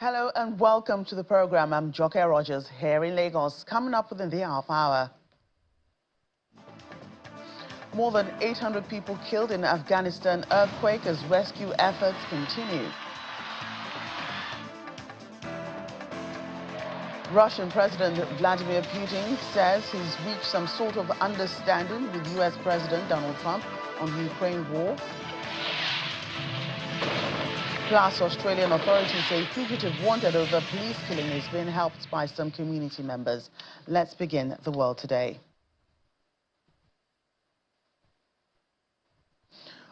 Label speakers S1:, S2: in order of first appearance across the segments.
S1: Hello and welcome to the program. I'm Joke Rogers here in Lagos. Coming up within the half hour. More than 800 people killed in Afghanistan earthquake as rescue efforts continue. Russian President Vladimir Putin says he's reached some sort of understanding with U.S. President Donald Trump on the Ukraine war. Plus, Australian authorities say fugitive wanted over police killing is being helped by some community members. Let's begin the world today.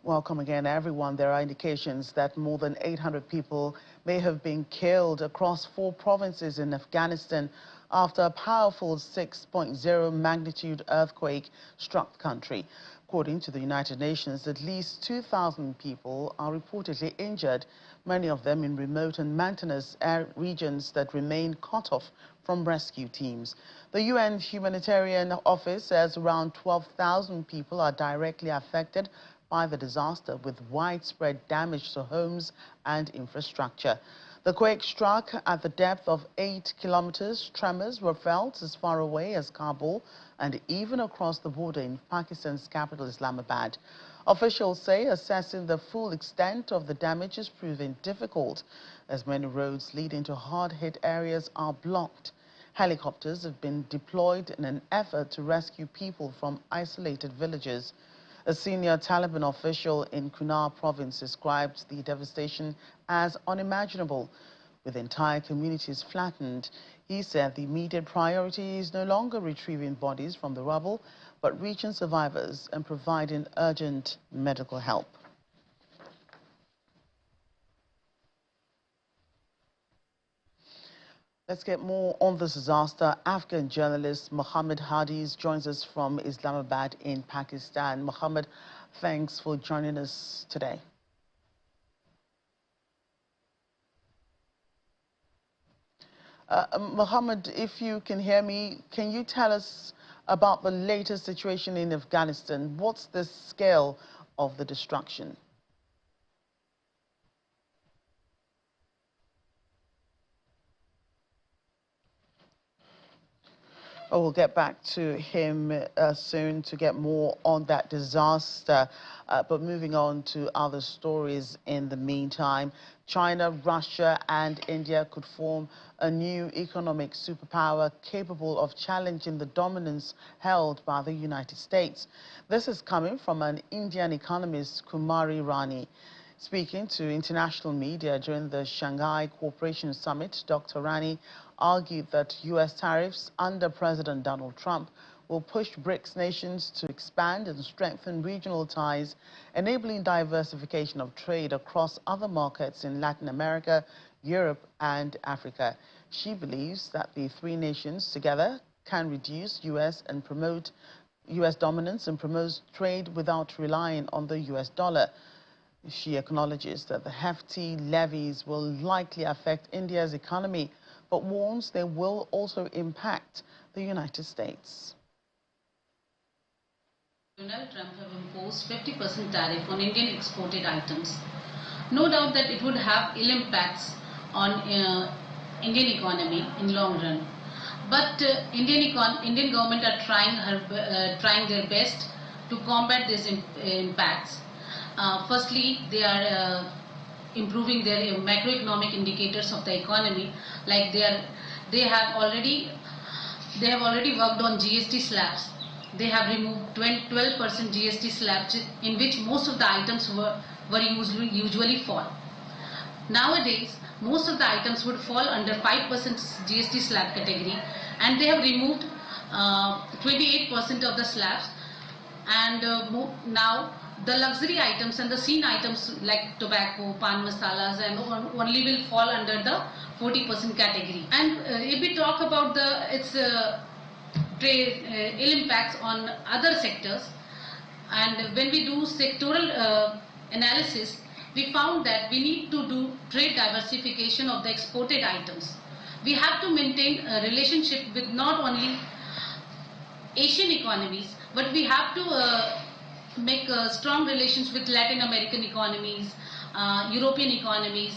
S1: Welcome again, everyone. There are indications that more than 800 people may have been killed across 4 provinces in Afghanistan after a powerful 6.0 magnitude earthquake struck the country. According to the United Nations, at least 2,000 people are reportedly injured, many of them in remote and mountainous regions that remain cut off from rescue teams. The UN Humanitarian Office says around 12,000 people are directly affected by the disaster, with widespread damage to homes and infrastructure. The quake struck at the depth of 8 kilometers. Tremors were felt as far away as Kabul and even across the border in Pakistan's capital, Islamabad. Officials say assessing the full extent of the damage is proving difficult, as many roads leading to hard-hit areas are blocked. Helicopters have been deployed in an effort to rescue people from isolated villages. A senior Taliban official in Kunar province described the devastation as unimaginable, with entire communities flattened. He said the immediate priority is no longer retrieving bodies from the rubble, but reaching survivors and providing urgent medical help. Let's get more on this disaster. Afghan journalist Mohammed Hadiz joins us from Islamabad in Pakistan. Mohammed, thanks for joining us today. Mohammed, if you can hear me, can you tell us about the latest situation in Afghanistan? What's the scale of the destruction? Oh, we'll get back to him soon to get more on that disaster. But moving on to other stories in the meantime, China, Russia and India could form a new economic superpower capable of challenging the dominance held by the United States. This is coming from an Indian economist, Kumari Rani. Speaking to international media during the Shanghai Cooperation Summit, Dr. Rani argued that U.S. tariffs under President Donald Trump will push BRICS nations to expand and strengthen regional ties, enabling diversification of trade across other markets in Latin America, Europe and Africa. She believes that the 3 nations together can reduce U.S. dominance and promote trade without relying on the U.S. dollar. She acknowledges that the hefty levies will likely affect India's economy, but warns they will also impact the United States.
S2: Donald Trump have imposed 50% tariff on Indian exported items. No doubt that it would have ill impacts on Indian economy in long run. But Indian government are trying their best to combat these impacts. Firstly, they are improving their macroeconomic indicators of the economy, like they have already worked on GST slabs. They have removed 12% GST slabs, in which most of the items usually fall. Nowadays, most of the items would fall under 5% GST slab category, and they have removed 28% of the slabs, and now the luxury items and the seen items like tobacco, pan masalas and only will fall under the 40% category. And if we talk about its ill impacts on other sectors, and when we do sectoral analysis, we found that we need to do trade diversification of the exported items. We have to maintain a relationship with not only Asian economies, but we have to make strong relations with Latin American economies, European economies,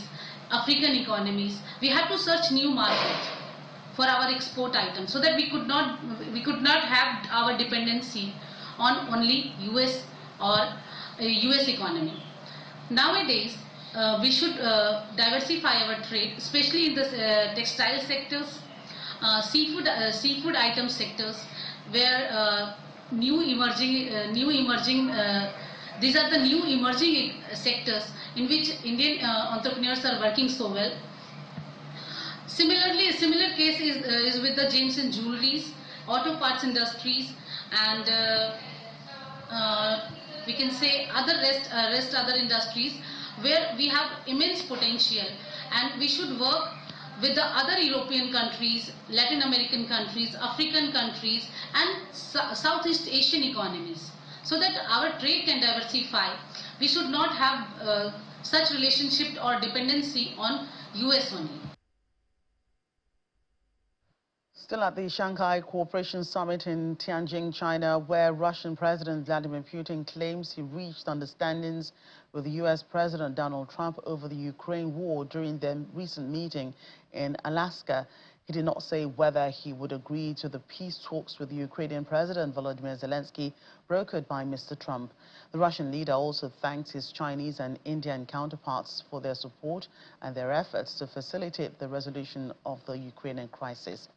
S2: African economies. We had to search new markets for our export items, so that we could not have our dependency on only US or US economy. Nowadays, we should diversify our trade, especially in the textile sectors, seafood item sectors, where new emerging these are the new emerging sectors in which Indian entrepreneurs are working so well. Similarly, a similar case is with the gems and jewelries, auto parts industries, and we can say rest other industries, where we have immense potential, and we should work with the other European countries, Latin American countries, African countries, and Southeast Asian economies, so that our trade can diversify. We should not have such relationship or dependency on US only.
S1: Still at the Shanghai Cooperation Summit in Tianjin, China, where Russian President Vladimir Putin claims he reached understandings with U.S. President Donald Trump over the Ukraine war during their recent meeting in Alaska. He did not say whether he would agree to the peace talks with the Ukrainian President Volodymyr Zelensky brokered by Mr. Trump. The Russian leader also thanked his Chinese and Indian counterparts for their support and their efforts to facilitate the resolution of the Ukrainian crisis.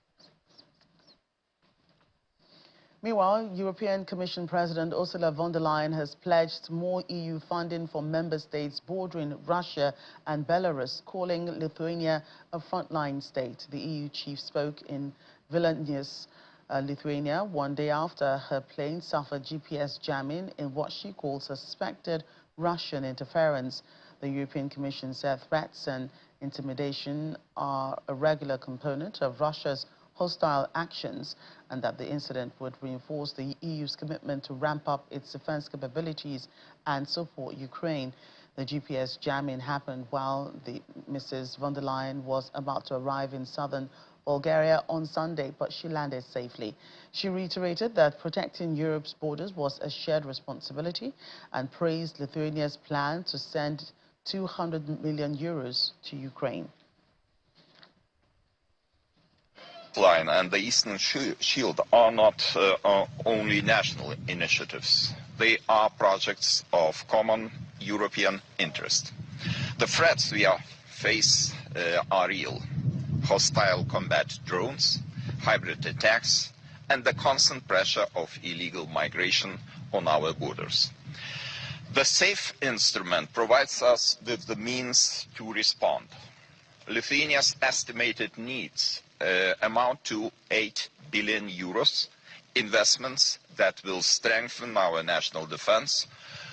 S1: Meanwhile, European Commission President Ursula von der Leyen has pledged more EU funding for member states bordering Russia and Belarus, calling Lithuania a frontline state. The EU chief spoke in Vilnius, Lithuania, one day after her plane suffered GPS jamming in what she called suspected Russian interference. The European Commission said threats and intimidation are a regular component of Russia's hostile actions, and that the incident would reinforce the EU's commitment to ramp up its defense capabilities and support Ukraine. The GPS jamming happened while Mrs. von der Leyen was about to arrive in southern Bulgaria on Sunday, but she landed safely. She reiterated that protecting Europe's borders was a shared responsibility and praised Lithuania's plan to send 200 million euros to Ukraine.
S3: Line and the Eastern Shield are not only national initiatives. They are projects of common European interest. The threats we face are real. Hostile combat drones, hybrid attacks, and the constant pressure of illegal migration on our borders. The SAFE instrument provides us with the means to respond. Lithuania's estimated needs amount to 8 billion euros, investments that will strengthen our national defense,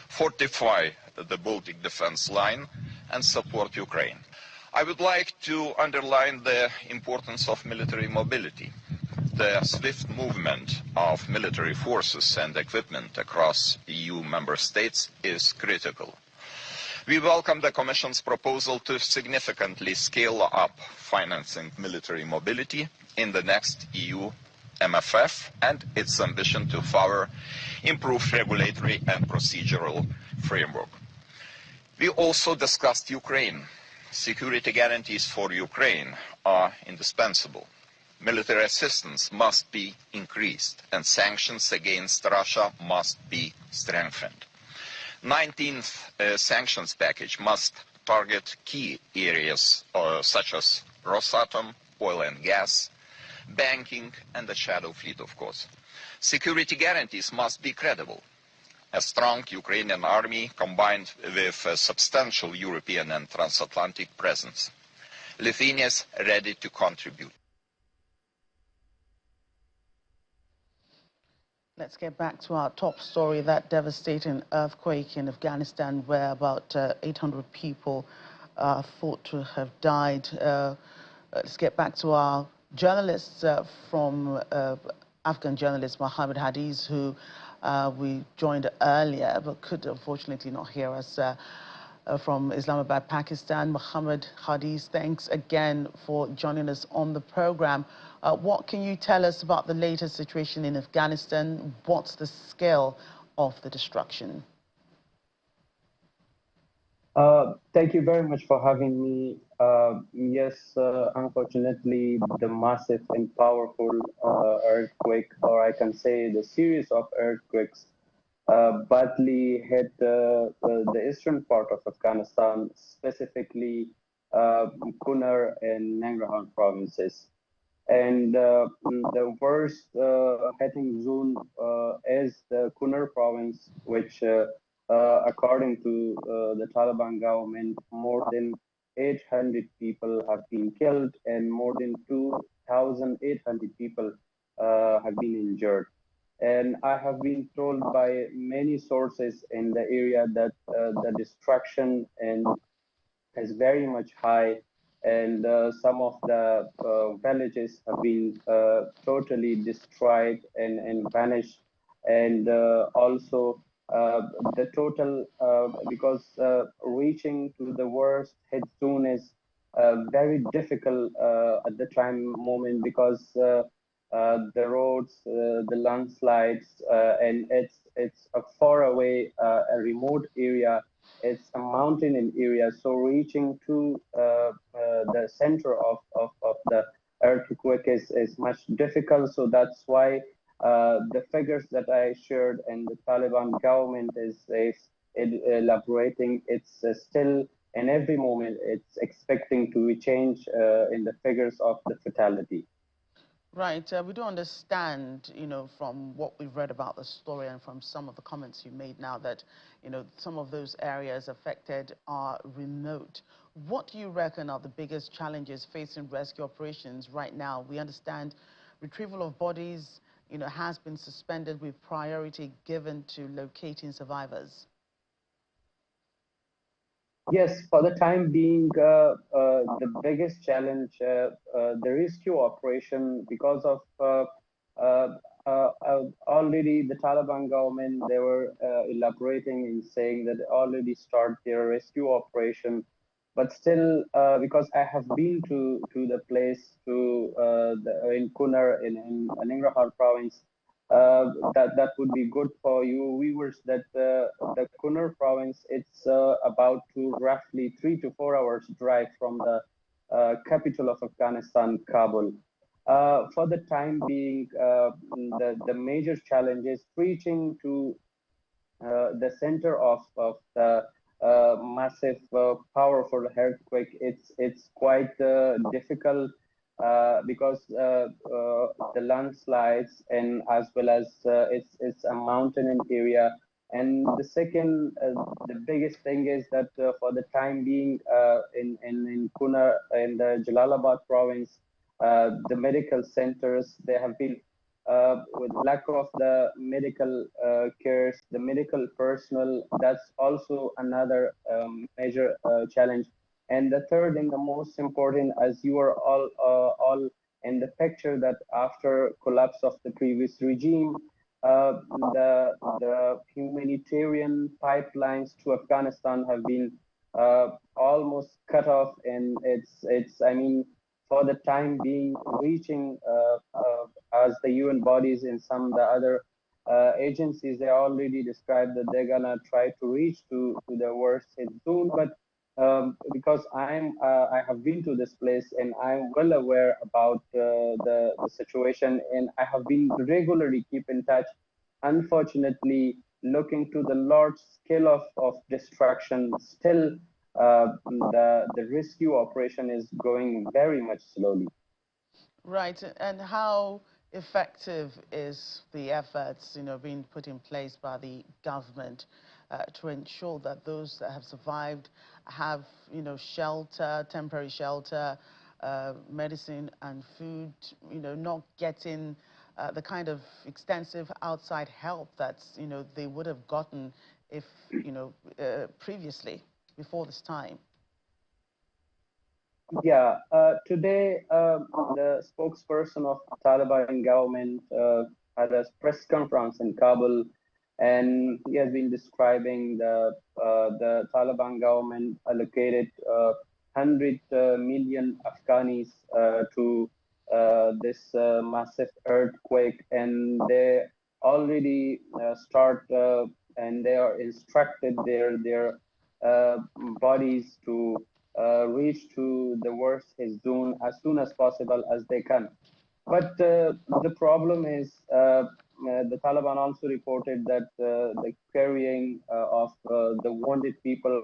S3: fortify the Baltic defense line, and support Ukraine. I would like to underline the importance of military mobility. The swift movement of military forces and equipment across EU member states is critical. We welcome the Commission's proposal to significantly scale up financing military mobility in the next EU MFF and its ambition to further improve regulatory and procedural framework. We also discussed Ukraine. Security guarantees for Ukraine are indispensable. Military assistance must be increased and sanctions against Russia must be strengthened. 19th sanctions package must target key areas such as Rosatom, oil and gas, banking, and the shadow fleet, of course. Security guarantees must be credible. A strong Ukrainian army combined with a substantial European and transatlantic presence. Lithuania is ready to contribute.
S1: Let's get back to our top story, that devastating earthquake in Afghanistan where about 800 people are thought to have died. Let's get back to our journalists Afghan journalist Mohammed Hadiz, who we joined earlier but could unfortunately not hear us from Islamabad, Pakistan. Mohammed Hadiz, thanks again for joining us on the program. What can you tell us about the latest situation in Afghanistan? What's the scale of the destruction?
S4: Thank you very much for having me. Yes, unfortunately, the massive and powerful earthquake, or I can say the series of earthquakes, badly hit the eastern part of Afghanistan, specifically Kunar and Nangarhar provinces. And the worst hitting zone is the Kunar province, which, according to the Taliban government, more than 800 people have been killed and more than 2,800 people have been injured. And I have been told by many sources in the area that the destruction and is very much high, and some of the villages have been totally destroyed and vanished, and also the total because reaching to the worst hit zone is very difficult at the time moment because the roads, the landslides, and it's a far away, a remote area, it's a mountain area, so reaching to the center of the earthquake is much difficult. So that's why the figures that I shared and the Taliban government is elaborating. It's still in every moment it's expecting to change in the figures of the fatality.
S1: Right. We do understand, from what we've read about the story and from some of the comments you made now that, some of those areas affected are remote. What do you reckon are the biggest challenges facing rescue operations right now? We understand retrieval of bodies, has been suspended with priority given to locating survivors.
S4: Yes, for the time being, the biggest challenge, the rescue operation, because of already the Taliban government, they were elaborating in saying that they already start their rescue operation, but still, because I have been to the place in Kunar in Nangarhar province, that would be good for you viewers that the Kunar province, it's about to roughly 3 to 4 hours drive from the capital of Afghanistan, Kabul. For the time being, the major challenge is reaching to the center of the massive, powerful earthquake. It's quite difficult because the landslides and as well as it's a mountain area. And the second, the biggest thing is that for the time being, in Kuna in the Jalalabad province, the medical centers, they have been with lack of the medical cares, the medical personnel. That's also another major challenge. And the third and the most important, as you are all in the picture, that after collapse of the previous regime, the humanitarian pipelines to Afghanistan have been almost cut off, and it's I mean, for the time being, reaching as the UN bodies and some of the other agencies, they already described that they're gonna try to reach to the worst hit zone. But because I have been to this place and I'm well aware about the situation, and I have been regularly keep in touch. Unfortunately, looking to the large scale of destruction, still the rescue operation is going very much slowly.
S1: Right, and how effective is the efforts, being put in place by the government to ensure that those that have survived have, shelter, temporary shelter, medicine and food, not getting the kind of extensive outside help that's, they would have gotten if, previously, before this time?
S4: Yeah, today the spokesperson of Taliban government had a press conference in Kabul, and he has been describing the Taliban government allocated 100 million Afghanis to this massive earthquake, and they already start and they are instructed their uh, bodies to reach to the worst zone as soon as possible as they can. But the problem is the Taliban also reported that the carrying of the wounded people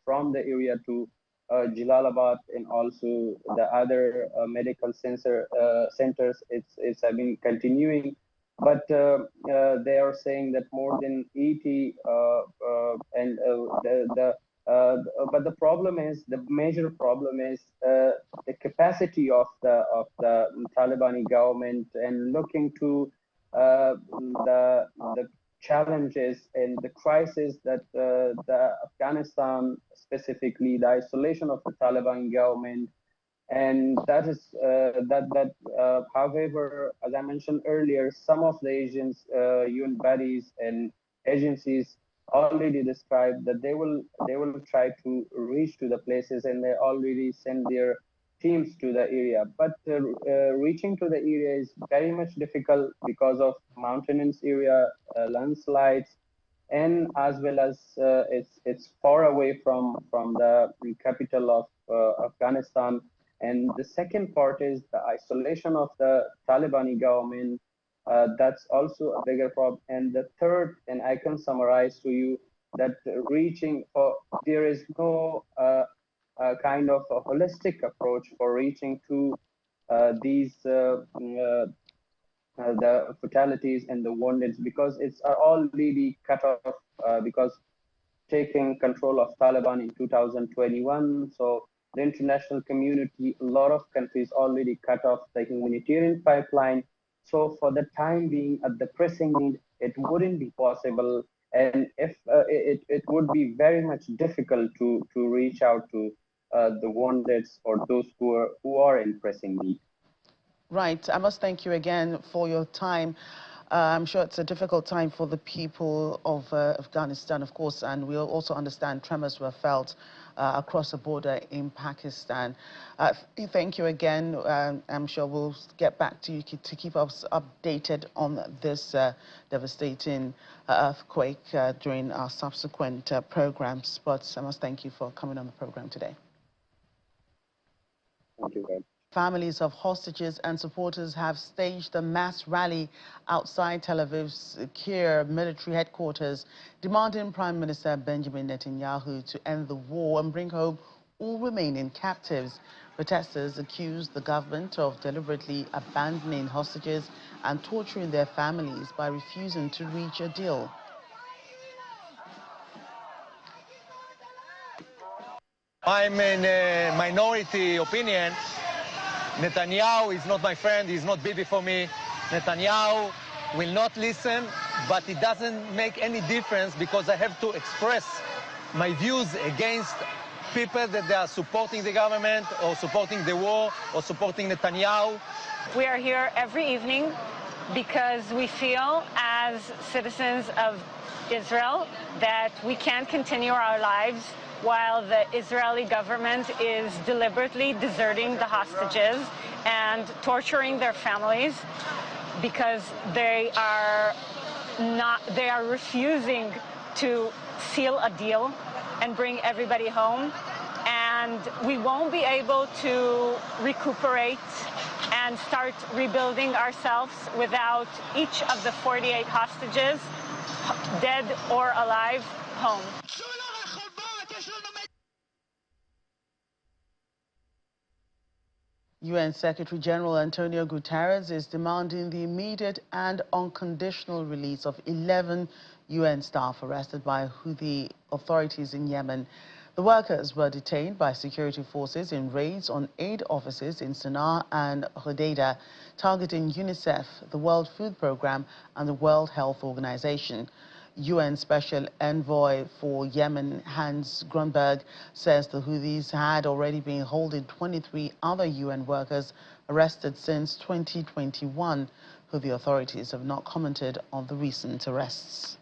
S4: from the area to Jalalabad and also the other medical centers, it's I mean continuing. But they are saying that more than 80 and but the problem is, the major problem is the capacity of the Talibani government, and looking to the challenges and the crisis that the Afghanistan, specifically the isolation of the Taliban government, and that is however, as I mentioned earlier, some of the Asians UN bodies and agencies already described that they will try to reach to the places, and they already send their teams to the area, but reaching to the area is very much difficult because of mountainous area, landslides, and as well as it's far away from the capital of Afghanistan. And the second part is the isolation of the Talibani government. That's also a bigger problem. And the third, and I can summarize to you that reaching for, there is no kind of a holistic approach for reaching to these the fatalities and the wounded, because it's already cut off because taking control of Taliban in 2021. So the international community, a lot of countries already cut off the humanitarian pipeline. So for the time being, at the pressing need, it wouldn't be possible. And if it would be very much difficult to reach out to the wounded or those who are in pressing need.
S1: Right. I must thank you again for your time. I'm sure it's a difficult time for the people of Afghanistan, of course, and we'll also understand tremors were felt across the border in Pakistan. Thank you again. I'm sure we'll get back to you to keep us updated on this devastating earthquake during our subsequent programs. But I must thank you for coming on the program today.
S4: Thank you very much.
S1: Families of hostages and supporters have staged a mass rally outside Tel Aviv's Kir military headquarters, demanding Prime Minister Benjamin Netanyahu to end the war and bring home all remaining captives. Protesters accused the government of deliberately abandoning hostages and torturing their families by refusing to reach a deal.
S5: I'm in a minority opinion. Netanyahu is not my friend, he's not Bibi for me. Netanyahu will not listen, but it doesn't make any difference because I have to express my views against people that they are supporting the government or supporting the war or supporting Netanyahu.
S6: We are here every evening because we feel as citizens of Israel that we can't continue our lives while the Israeli government is deliberately deserting the hostages and torturing their families, because they are refusing to seal a deal and bring everybody home. And we won't be able to recuperate and start rebuilding ourselves without each of the 48 hostages, dead or alive, home.
S1: UN Secretary General Antonio Guterres is demanding the immediate and unconditional release of 11 UN staff arrested by Houthi authorities in Yemen. The workers were detained by security forces in raids on aid offices in Sana'a and Hodeidah, targeting UNICEF, the World Food Programme, and the World Health Organization. UN Special Envoy for Yemen, Hans Grunberg, says the Houthis had already been holding 23 other UN workers arrested since 2021. Houthi authorities have not commented on the recent arrests.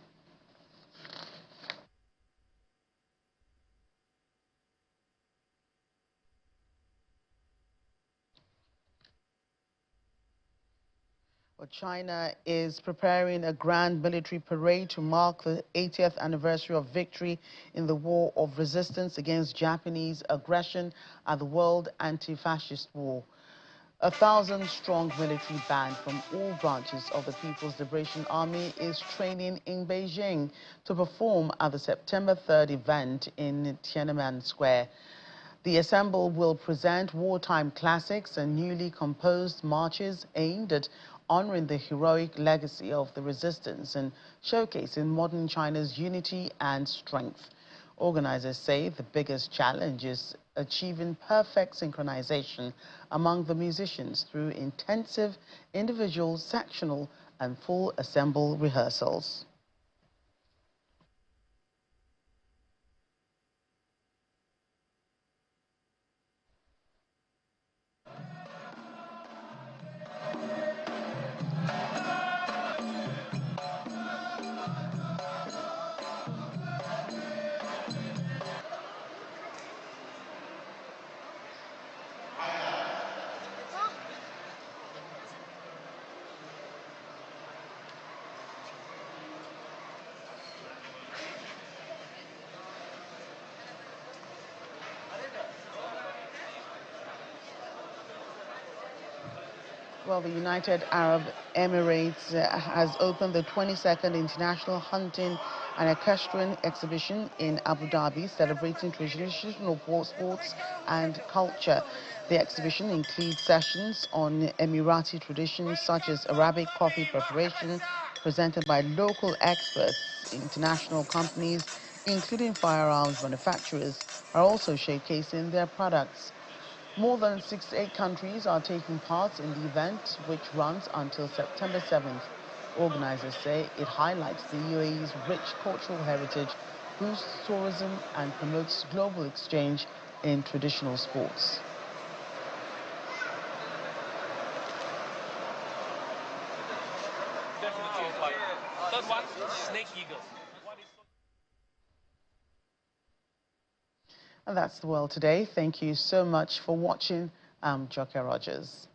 S1: Well, China is preparing a grand military parade to mark the 80th anniversary of victory in the war of resistance against Japanese aggression at the World Anti-Fascist War. A 1,000-strong military band from all branches of the People's Liberation Army is training in Beijing to perform at the September 3rd event in Tiananmen Square. The ensemble will present wartime classics and newly composed marches aimed at honoring the heroic legacy of the resistance and showcasing modern China's unity and strength. Organizers say the biggest challenge is achieving perfect synchronization among the musicians through intensive individual, sectional, and full ensemble rehearsals. Well, the United Arab Emirates has opened the 22nd International Hunting and Equestrian Exhibition in Abu Dhabi, celebrating traditional sports and culture. The exhibition includes sessions on Emirati traditions such as Arabic coffee preparation, presented by local experts. International companies, including firearms manufacturers, are also showcasing their products. More than 68 countries are taking part in the event, which runs until September 7th. Organizers say it highlights the UAE's rich cultural heritage, boosts tourism, and promotes global exchange in traditional sports.
S7: Third one, snake eagles.
S1: And that's the world today. Thank you so much for watching. I'm Joker Rogers.